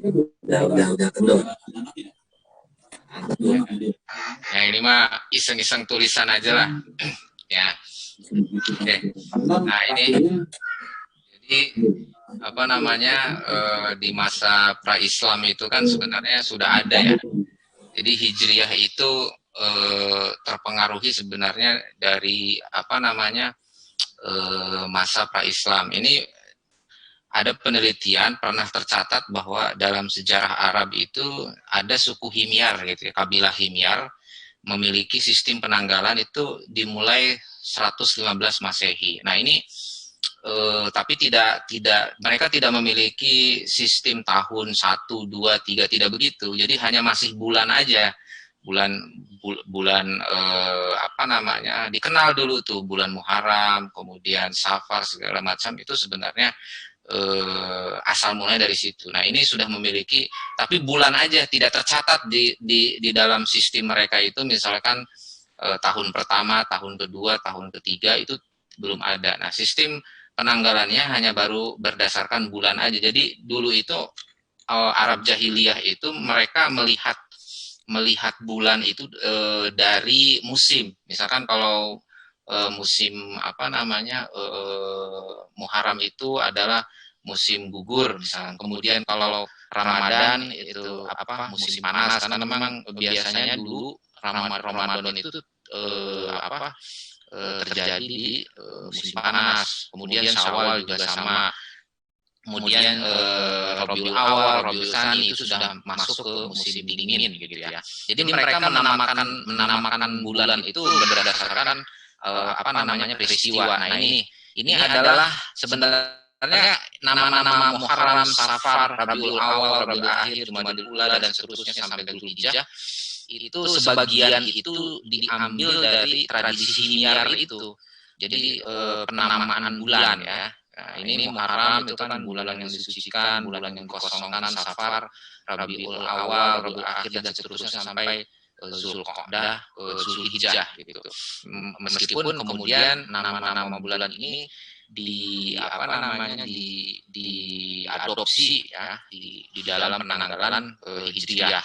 udah kendor. Ya ini mah iseng-iseng tulisan aja lah. Ya. Oke. Nah ini jadi apa namanya di masa pra-Islam itu kan sebenarnya sudah ada ya. Jadi Hijriyah itu terpengaruhi sebenarnya dari apa namanya masa pra-Islam. Ini ada penelitian pernah tercatat bahwa dalam sejarah Arab itu ada suku Himyar gitu ya, kabilah Himyar memiliki sistem penanggalan itu dimulai 115 Masehi. Nah, ini tapi tidak mereka tidak memiliki sistem tahun 1, 2, 3 tidak begitu. Jadi hanya masih bulan aja. Bulan bulan apa namanya? Dikenal dulu tuh bulan Muharram, kemudian Safar segala macam itu sebenarnya asal mulanya dari situ. Nah, ini sudah memiliki tapi bulan aja tidak tercatat di dalam sistem mereka itu misalkan tahun pertama, tahun kedua, tahun ketiga itu belum ada. Nah, sistem penanggalannya hanya baru berdasarkan bulan aja. Jadi dulu itu Arab jahiliyah itu mereka melihat bulan itu dari musim. Misalkan kalau musim apa namanya Muharram itu adalah musim gugur misalnya. Kemudian kalau Ramadan itu apa musim panas karena memang biasanya dulu Ramadan itu apa terjadi di musim panas. Kemudian Syawal juga sama. Kemudian Rabiul Awal, Rabiul Tsani itu sudah masuk ke musim dingin gitu ya. Jadi mereka menamakan bulan itu berdasarkan apa namanya peristiwa. Nah ini adalah sebenarnya nama-nama Muharram, Safar, Rabiul Awal, Rabiul Akhir, Jumadil Ula dan seterusnya sampai Dzulhijjah itu sebagian itu diambil dari tradisi Himyar itu. Jadi penamaan bulan ya. Nah, ini Muharram itu kan bulan yang disucikan, bulan yang dikosongkan, Safar, Rabiul Awal, Rabiul Akhir dan seterusnya sampai Zulqa'dah, Zulhijjah gitu. Meskipun kemudian nama-nama bulan ini di apa namanya diadopsi ya di dalam penanggalan Hijriyah.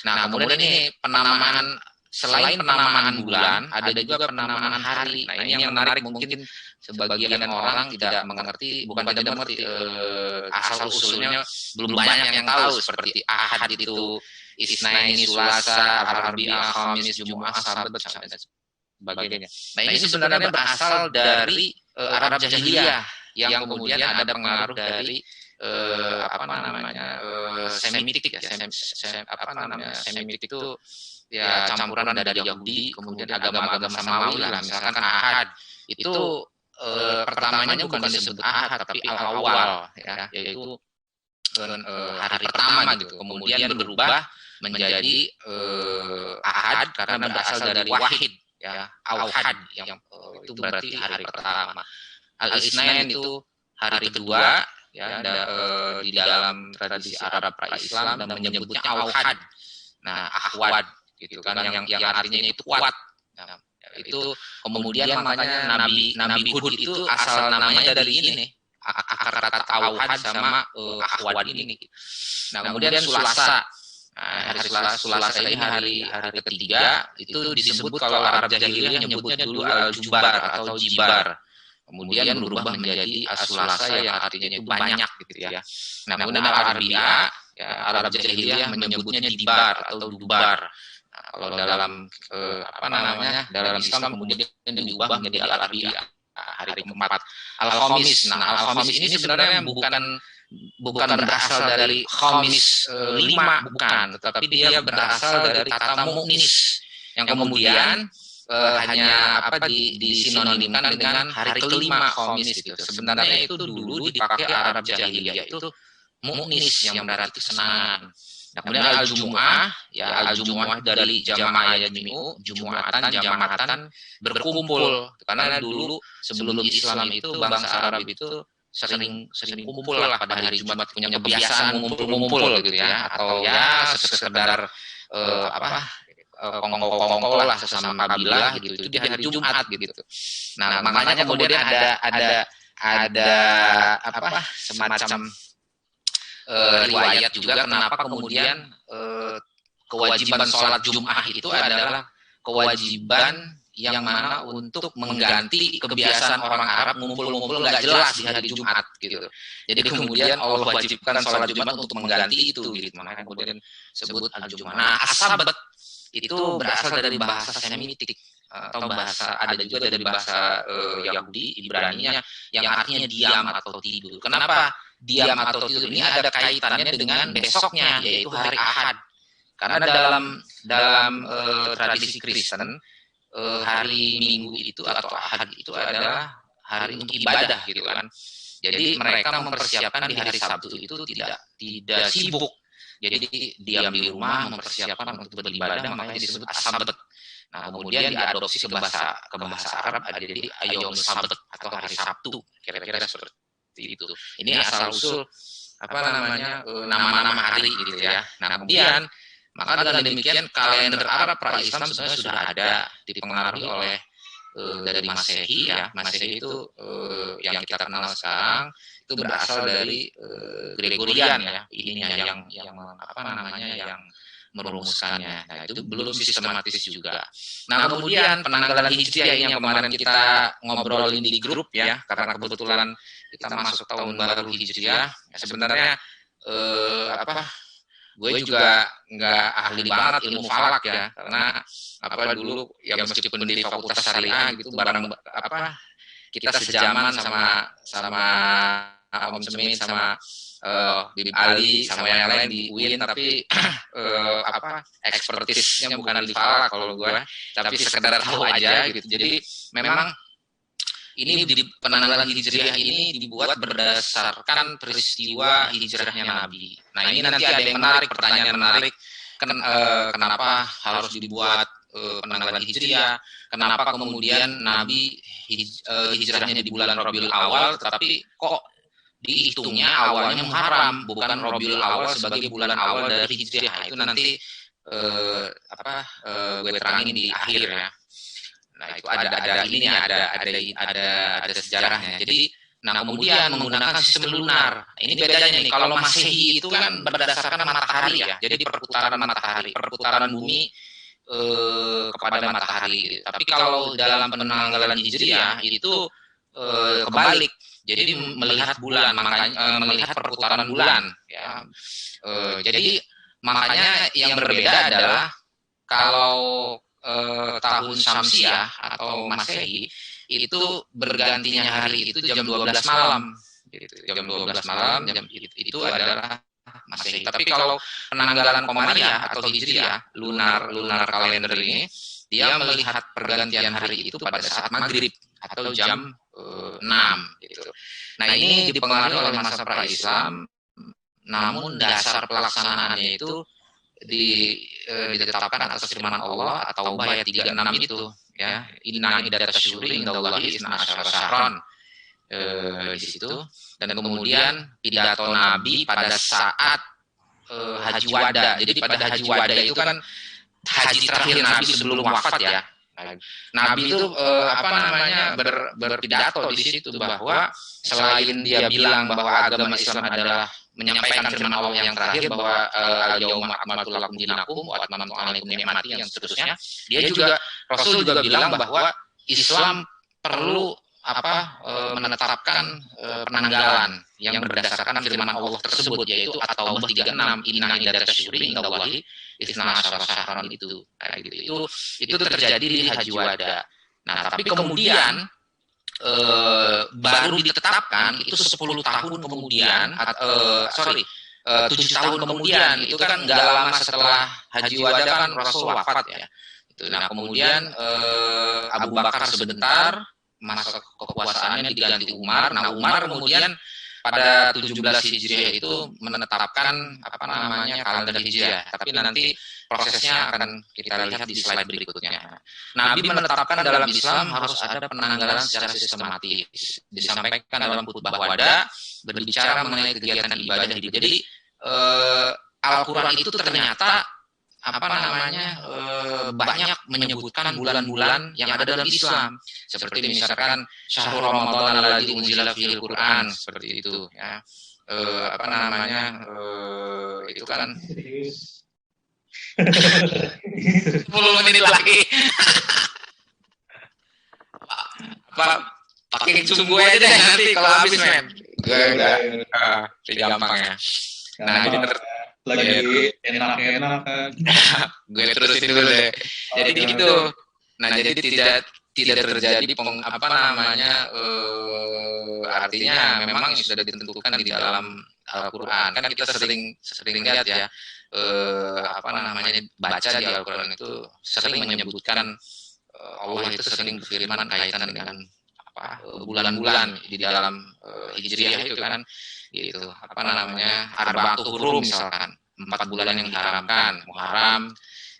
Nah, kemudian ini penamaan selain penamaan bulan, ada juga penamaan hari. Nah, ini yang menarik mungkin sebagian orang tidak mengerti, bukan tidak mengerti asal usulnya belum banyak yang tahu seperti Ahad itu, Isnaini, Sulasa, Al-Arbi'ah, Khamis, Jumu'ah, Sabat dan sebagainya. Nah, ini sebenarnya berasal dari Arab Jahiliyah yang kemudian ada pengaruh dari apa namanya Semitik ya, apa namanya Semitik itu ya campuran dari Yahudi kemudian agama-agama samawi lah misalkan Ahad itu pertamanya bukan disebut Ahad tapi Al-Awwal ya yaitu hari pertama gitu kemudian berubah menjadi Ahad karena berasal dari Wahid ya Auhad yang itu berarti hari pertama. Al-Isnain itu hari kedua ya di dalam tradisi Arab pra-Islam dan menyebutnya Auhad. Nah, Ahwad gitu kan yang artinya itu kuat. Nah, itu kemudian makanya Nabi Hud itu asal namanya dari ini nih. Akar kata Auhad sama Ahwad ini. Nah, kemudian Sulasa. Nah, hari Sulasa ini hari ketiga itu disebut kalau Arab Jahiliyah nyebutnya dulu Al-Jubar atau Jibar. Kemudian berubah menjadi As-Sulasa yang artinya itu banyak gitu ya. Nah, kemudian Al-Arbi'ah ya Arab Jahiliyah menyebutnya Dibar atau Dubar. Nah, kalau dalam apa namanya dalam Islam kemudian diubah menjadi Al-Arbi'ah hari keempat. Al-Khamis. Nah, Al-Khamis ini sebenarnya bukan berasal dari Khamis 5 bukan, tetapi dia berasal dari kata mu'nis yang kemudian hanya apa disinonimkan dengan hari kelima Khamis gitu. Sebenarnya itu dulu dipakai Arab Jahiliyah itu mu'nis yang berarti kesenangan. Nah, kemudian al-jumu'ah, ya al-jumu'ah dari jamaah yajmi'u, jumu'atan, jama'atan berkumpul. Karena dulu sebelum Islam itu bangsa Arab itu sering kumpul lah pada hari Jumat punya kebiasaan ngumpul-ngumpul gitu ya atau ya sekedar apa kongko-kongko lah sesama kabilah gitu itu di hari Jumat gitu. Nah, makanya kemudian ada apa semacam riwayat juga kenapa kemudian kewajiban sholat Jum'ah itu adalah kewajiban yang mana untuk mengganti kebiasaan orang Arab ngumpul-ngumpul nggak jelas di hari Jumat gitu. Jadi kemudian Allah wajibkan sholat Jumat untuk mengganti itu gitu. Makanya kemudian disebut al-Jum'ah. Nah, as-sabt itu berasal dari bahasa Semitik atau bahasa ada juga dari bahasa Yahudi Ibraninya yang artinya diam atau tidur. Kenapa diam atau tidur ini ada kaitannya dengan besoknya yaitu hari Ahad. Karena dalam tradisi Kristen hari Minggu itu atau Ahad itu adalah hari untuk ibadah gitu kan. Jadi mereka mempersiapkan di hari Sabtu itu tidak sibuk. Jadi diam di rumah mempersiapkan untuk beribadah makanya disebut as-sabt. Nah, kemudian diadopsi ke bahasa Arab jadi yaumul sabt atau hari Sabtu. Kira-kira seperti itu. Ini asal usul nama-nama hari gitu ya. Nah, kemudian maka dengan demikian kalender Arab pra-Islam sebenarnya sudah ada dipengaruhi oleh dari Masehi ya. Masehi itu yang kita kenal sekarang itu berasal dari Gregorian ya. Ininya yang yang merumuskannya. Nah, itu belum sistematis juga. Nah, kemudian penanggalan Hijriah ini yang kemarin kita ngobrolin di grup ya, karena kebetulan kita masuk tahun baru Hijriah. Ya, sebenarnya gue juga nggak ahli banget ilmu falak ya, karena dulu ya meskipun di fakultas syariah gitu barang kita sejaman sama Om Semit sama Bib Ali sama yang lain di UIN, tapi ekspertisnya bukan di falak kalau gue, tapi sekedar tahu aja gitu. Jadi memang ini di penanggalan Hijriah ini dibuat berdasarkan peristiwa hijrahnya Nabi. Nah, ini nanti ada yang menarik, pertanyaan menarik. Kenapa harus dibuat penanggalan Hijriah? Kenapa kemudian Nabi hijrahnya di bulan Rabiul Awal, tetapi kok dihitungnya awalnya Muharram, bukan Rabiul Awal sebagai bulan awal dari Hijriah? Itu nanti gue terangin di akhir ya. Nah, itu ada ininya, ada sejarahnya. Jadi, nah kemudian menggunakan sistem lunar. Ini bedanya nih. Kalau Masehi itu kan berdasarkan matahari ya. Jadi perputaran matahari, perputaran bumi kepada matahari. Tapi kalau dalam penanggalan Hijriah itu kebalik. Jadi melihat bulan, makanya melihat perputaran bulan. Ya. Jadi makanya yang berbeda adalah kalau tahun Syamsiah atau Masehi itu bergantinya hari itu jam 12 malam gitu. Jam 12 malam itu adalah Masehi. Tapi kalau penanggalan Komariah atau Hijriah, lunar kalender ini, dia melihat pergantian hari itu pada saat maghrib atau jam 6 gitu. Nah, ini dipengaruhi oleh masa pra-Islam, namun dasar pelaksanaannya itu ditetapkan atas firman Allah atau ayat 36 itu ya, inna iddat asyhuri indallahi isna asyara syahran di situ. Dan kemudian pidato Nabi pada saat Haji Wada. Jadi pada Haji Wada itu kan haji terakhir Nabi sebelum wafat ya. Nabi itu berpidato di situ bahwa selain dia bilang bahwa agama Islam adalah menyampaikan firman Allah yang terakhir bahwa al-yauma akmaltu lakum dinakum wa atmamtu alaikum ni'mati yang seterusnya, Rasul juga bilang bahwa Islam perlu menetapkan penanggalan yang berdasarkan firman Allah tersebut, yaitu atau 36 inna iddat asyhuri indallahi isna asyara syahran itu. Nah, itu terjadi di Haji Wada. Nah, tapi kemudian baru ditetapkan itu 10 tahun kemudian 7 tahun kemudian, itu kan nggak lama setelah Haji Wada kan Rasul wafat ya. Nah, kemudian Abu Bakar sebentar, masa kekuasaannya diganti Umar. Nah, Umar kemudian pada 17 Hijriah itu menetapkan kalender Hijriah. Tapi nanti prosesnya akan kita lihat di slide berikutnya. Nabi menetapkan dalam Islam harus ada penanggalan secara sistematis. Disampaikan dalam khutbah wada berbicara mengenai kegiatan ibadah hidup. Jadi Al-Quran itu ternyata banyak menyebutkan bulan-bulan yang ada dalam Islam, seperti misalkan syahrul Ramadan alladzi unzila fihil Qur'an, seperti itu ya. apa namanya itu kan 10 menit lagi. Apa pakai sungguh aja deh nanti kalau habis men. Gue udah gampang ya. Nah, jadi lagi enak-enak kan. Gue terusin dulu deh. Jadi gitu. Nah, jadi tidak terjadi apa namanya artinya memang sudah ditentukan di dalam Al-Qur'an. Kan kita sering lihat ya apa namanya baca di Al-Qur'an itu sering menyebutkan Allah itu sering berfirman kaitan dengan apa bulan-bulan di dalam Hijriah itu kan gitu apa namanya arba'atu hurum misalkan 4 bulan yang diharamkan Muharram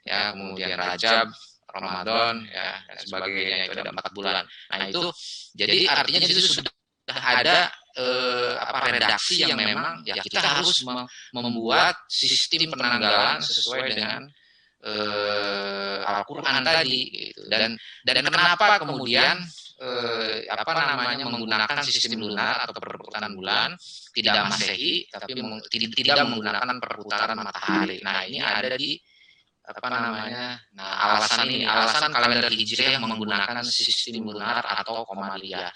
ya kemudian Rajab Ramadan ya dan sebagainya itu ada 4 bulan. Nah itu jadi artinya di situ sudah ada apa redaksi yang memang ya kita harus membuat sistem penanggalan sesuai dengan Al-Qur'an tadi gitu. Dan kenapa kemudian apa namanya menggunakan sistem lunar atau perputaran bulan tidak Masehi tapi tidak menggunakan perputaran matahari. Nah, ini ada di apa namanya? Nah, alasan kalender Hijriah yang menggunakan sistem lunar atau Qamariyah.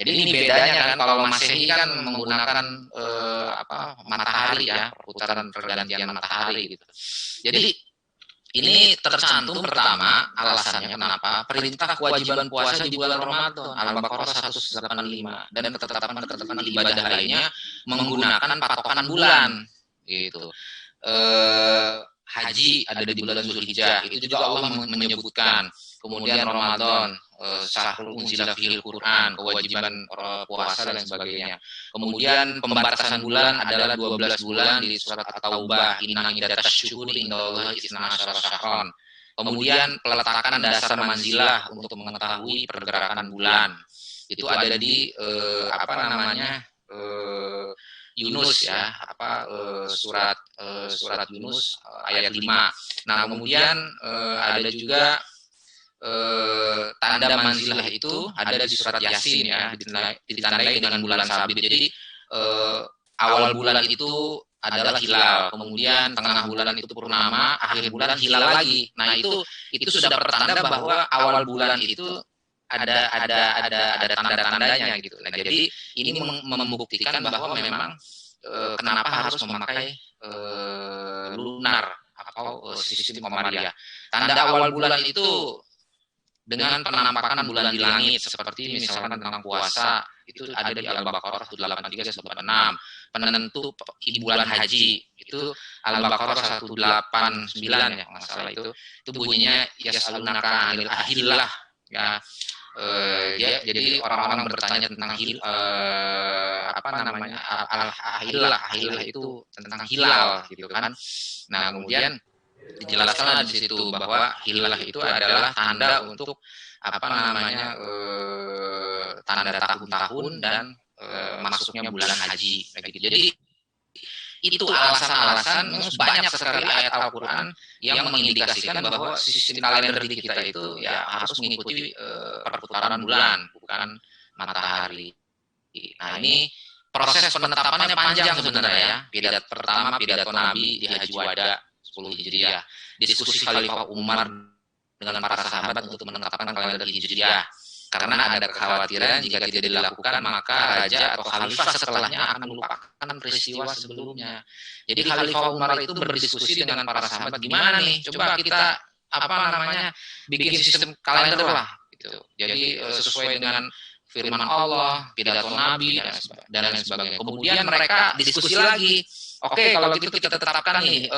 Jadi ini bedanya kan kalau Masehi kan menggunakan apa matahari ya, perputaran pergantian matahari gitu. Jadi ini tercantum pertama alasannya kenapa perintah kewajiban puasa di bulan Ramadan Al-Baqarah 185 dan ketetapan ibadah lainnya menggunakan patokan bulan gitu. Haji ada di bulan Zulhijjah itu juga Allah menyebutkan. Kemudian Ramadan syahrul unzila fihil Quran, kewajiban puasa dan sebagainya. Kemudian pembatasan bulan adalah 12 bulan di surat At-Taubah, inna iddatash syuhuri indallahi itsna asyara syahran. Kemudian peletakan dasar manzilah untuk mengetahui pergerakan bulan. Itu ada di apa namanya? Yunus ya, apa surat Yunus ayat 5. Nah, kemudian ada juga tanda manzilah itu ada di surat Yasin ya, ditandai dengan bulan sabit. Jadi awal bulan itu adalah hilal, kemudian tengah bulan itu purnama, akhir bulan hilal lagi. Nah, itu sudah pertanda bahwa awal bulan itu ada tanda-tandanya gitu. Nah, jadi ini membuktikan bahwa memang kenapa harus memakai lunar atau sistem Qamariyah. Tanda awal bulan itu dengan penampakan bulan di langit seperti misalkan tentang puasa itu ada di Al-Baqarah 183-186. Penentu bulan haji itu Al-Baqarah 189 ya masalah itu bunyinya yasalunaka anil ahillah ya. Jadi orang-orang bertanya tentang apa namanya ahillah itu tentang hilal gitu kan. Nah kemudian dijelaskan di situ bahwa hilal itu adalah tanda untuk apa namanya tanda tahun-tahun dan masuknya bulan haji. Gitu. Jadi itu alasan-alasan banyak sekali ayat Al-Quran yang mengindikasikan bahwa sistem kalender di kita itu ya harus mengikuti perputaran bulan, bukan matahari. Nah ini proses penetapannya panjang sebenarnya ya. Pidato pertama pidato Nabi di Haji Wada 10 Hijriah, diskusi Khalifah Umar dengan para sahabat untuk menetapkan kalender Hijriah. Karena ada kekhawatiran jika tidak dilakukan maka raja atau khalifah setelahnya akan melupakan peristiwa sebelumnya. Jadi Khalifah Umar itu berdiskusi dengan para sahabat gimana nih? Coba kita apa namanya bikin sistem kalender lah gitu. Jadi sesuai dengan firman Allah, pidato Nabi dan lain sebagainya. Kemudian mereka diskusi lagi. Oke, kalau gitu kita tetapkan nih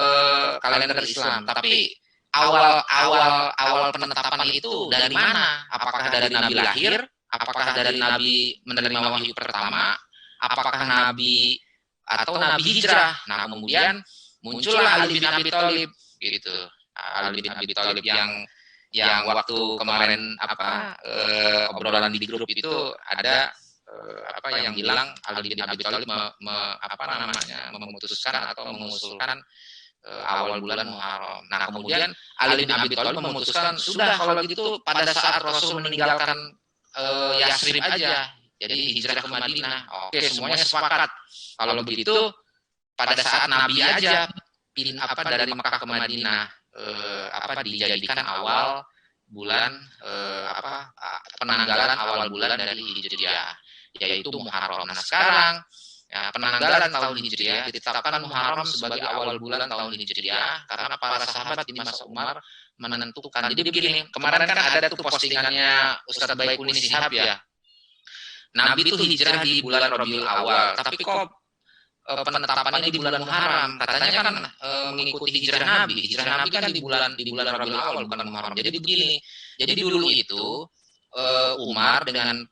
kalender Islam. Tapi awal penetapan itu dari mana? Apakah dari Nabi lahir? Apakah dari Nabi menerima wahyu pertama? Apakah Nabi atau Nabi hijrah? Nah, kemudian muncullah Ali bin Abi Thalib gitu. Ali bin Abi Thalib yang waktu kemarin obrolan di grup itu ada apa yang bilang Ali bin Abi Thalib memutuskan atau mengusulkan awal bulan Muharram. Nah, kemudian Ali bin Abi Thalib memutuskan sudah kalau gitu pada saat Rasul meninggalkan Yasrib aja Jadi hijrah ke Madinah. Oke, semuanya sepakat. Kalau begitu, pada saat Nabi aja dari Mekah ke Madinah dijadikan awal bulan penanggalan awal bulan dari Hijriah, yaitu Muharram. Nah sekarang ya, penanggalan tahun Hijriah ditetapkan Muharram sebagai awal bulan tahun Hijriah karena para sahabat di masa Umar menentukan. Jadi begini, kemarin kan ada tuh postingannya Ustadz Baikuni Shihab ya. Nabi itu hijrah di bulan Rabiul Awal, tapi kok penetapannya di bulan Muharram? Katanya kan mengikuti hijrah Nabi. Hijrah Nabi kan di bulan Rabiul Awal bukan Muharram. Jadi begini. Jadi dulu itu Umar dengan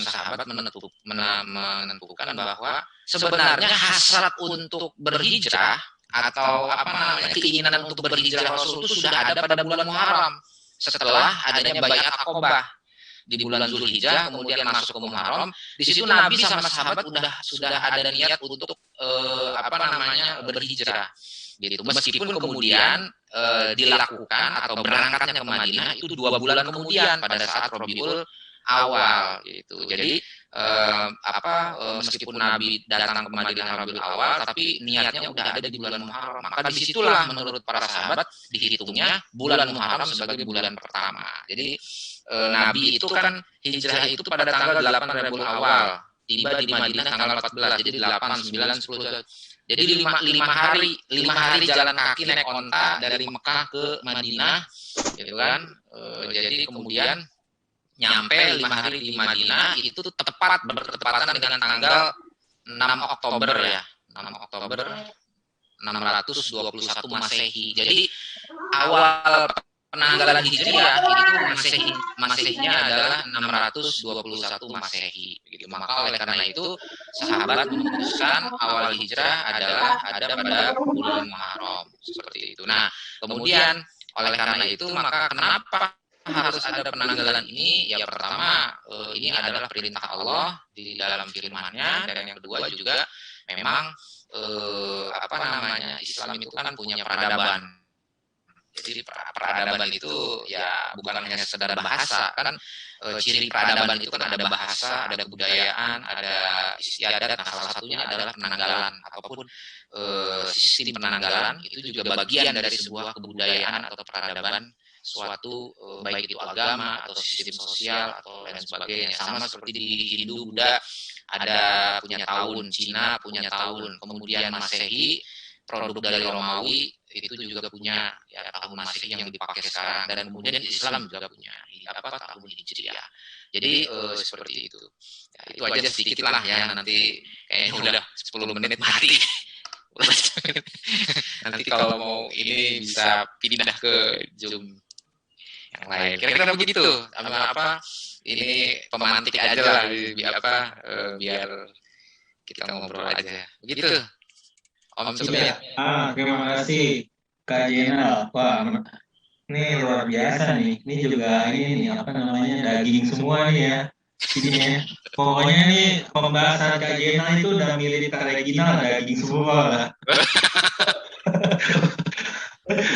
sahabat menentukan bahwa sebenarnya hasrat untuk berhijrah atau keinginan untuk berhijrah Rasul itu sudah ada pada bulan Muharram setelah adanya Baiat Aqobah di bulan Zulhijjah, kemudian masuk ke Muharram. Di situ Nabi sama sahabat sudah ada niat untuk berhijrah gitu. Meskipun kemudian dilakukan atau berangkatnya ke Madinah itu 2 bulan kemudian pada saat Rabiul Awal gitu. Jadi meskipun Nabi datang ke Madinah Rabiul Awal, tapi niatnya udah ada di bulan Muharram. Maka disitulah menurut para sahabat dihitungnya bulan Muharram sebagai bulan pertama. Jadi Nabi itu kan hijrah itu pada tanggal 8 Rabiul Awal, tiba di Madinah tanggal 14, jadi 8, 9, 10. Jadi 5 hari jalan kaki naik onta dari Mekah ke Madinah, gitu kan. Jadi kemudian nyampe 5 hari di Madinah itu tepat bertepatan dengan tanggal 6 Oktober ya, 6 Oktober 621 Masehi. Jadi awal penanggalan Hijriah itu Masehnya adalah 621 Masehi. Gitu. Maka oleh karena itu sahabat memutuskan awal hijrah adalah ada pada bulan Muharram seperti itu. Nah, kemudian oleh karena itu maka kenapa harus ada penanggalan ini? Ya pertama ini adalah perintah Allah di dalam firman-Nya, dan yang kedua juga memang Islam itu kan punya peradaban. Jadi peradaban itu ya bukan hanya sekedar bahasa, kan ciri peradaban itu kan ada bahasa, ada kebudayaan, ada istiadat. Nah, salah satunya adalah penanggalan ataupun sistem penanggalan itu juga bagian dari sebuah kebudayaan atau peradaban suatu baik itu agama atau sistem sosial atau lain sebagainya. Sama seperti di Hindu, Buddha ada punya tahun, Cina punya tahun, kemudian Masehi produk dari Romawi itu juga punya ya, tahun Masehi yang dipakai sekarang, dan kemudian Islam juga punya tahun Hijriah. Jadi seperti itu. Ya, itu aja sedikit lah ya, nanti kayaknya udah 10 menit mati. Nanti kalau mau ini bisa pindah ke Zoom yang lain. Kira-kira begitu. Ini pemantik aja lah biar kita ngobrol aja. Begitu. Om Sumit. Terima kasih Kak Jenal. Wah, ini luar biasa nih. Ini juga daging semua nih ya. Ini pokoknya nih pembahasan Kak Jenal itu udah mirip Kak Reginal, daging semua lah.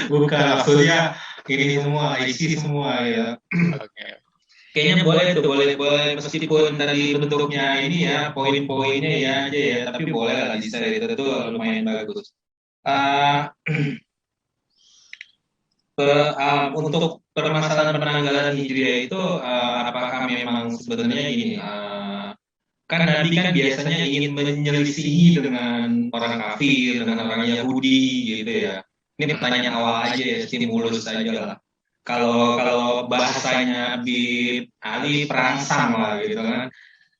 Bukan, maksudnya ini semua, isi semua ya. Oke. Kayaknya boleh meskipun tadi bentuknya ini ya, poin-poinnya ya aja ya, tapi boleh lah di share, itu lumayan bagus. Untuk permasalahan penanggalan Hijriah itu apakah memang sebenarnya ini kan Nabi kan biasanya ingin menyelisihi dengan orang kafir, dengan orang Yahudi gitu ya. Ini pertanyaan awal aja ya, stimulus aja lah. Kalau bahasanya Habib Ali perangsang lah gitu kan.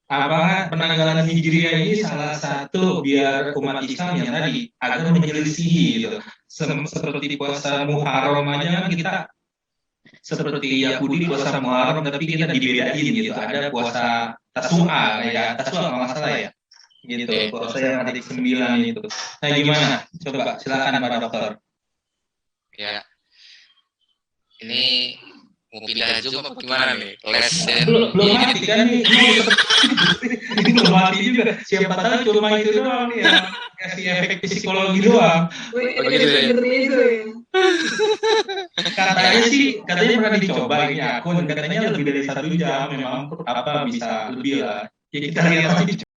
Apakah penanggalan Hijriah ini salah satu biar umat Islam yang tadi agar menyelisihi gitu. Seperti puasa Muharram aja kan kita seperti Yahudi puasa Muharram tapi kita dibedain gitu. Ada puasa Tasua ya, Tasua kalau nggak salah ya. Gitu, puasa yang hari 9 itu. Nah gimana? Coba silakan Pak Dokter. Ya. Ini mau pindah Zoom apa gimana nih? Belum mati kan nih. Ini belum mati juga. Siapa tahu cuma itu doang nih ya. Kasih efek psikologi doang. Katanya pernah dicoba ini akun, katanya lebih dari 1 jam memang bisa lebih lah. Ya kita lihat aja